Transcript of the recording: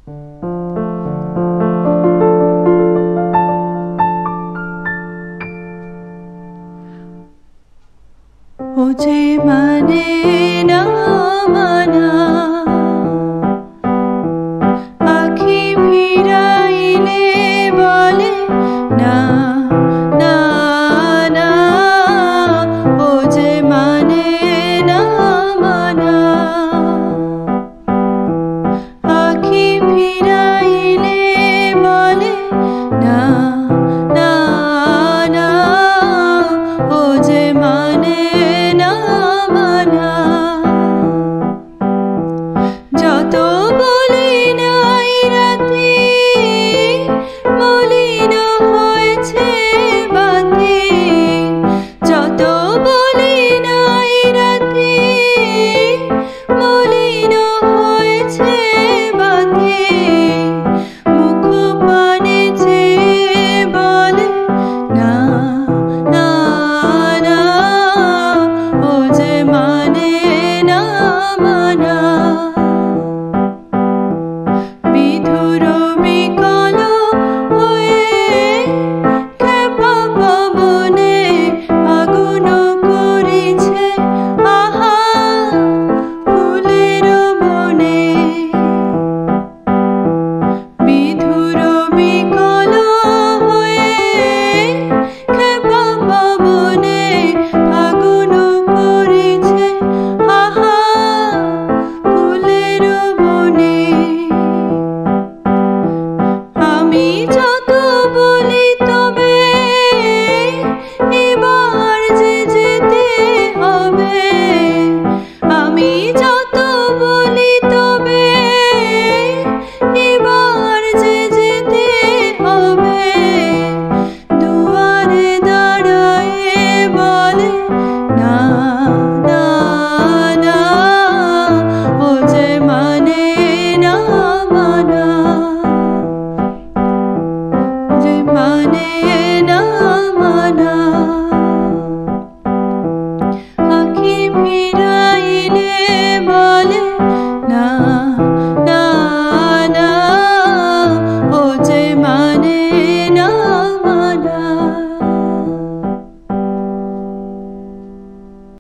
ও যে মানে না মানা, আখি ফিরাইলে বলে না না না, ও যে মানে না মানা, আখি ফিরাইলে বলে না না না, ও যে মানে না মানা। যত বলি নাই রাতে মলিন হয়েছে বাতি, যত বলি নাই রাতে মলিন হয়েছে বাতি, মুখ পানে চেয়ে বলে না না না, ও যে মানে না মানা। বিধুর বিকল হয়ে ক্ষেপা পবনে আগুন করেছে আহা ফুলের বনে, বিধুর বিকল হয়ে ক্ষেপা পবনে আগুন করেছে আহা ফুলের বনে। আমি যত বলি তবে এবার যে যেতে হবে, আমি যত বলি তবে এবার যে যেতে হবে, দুয়ারে দাঁড়ায়ে বলে না না না, ও যে মানে না মানা, যে মানে না মানা।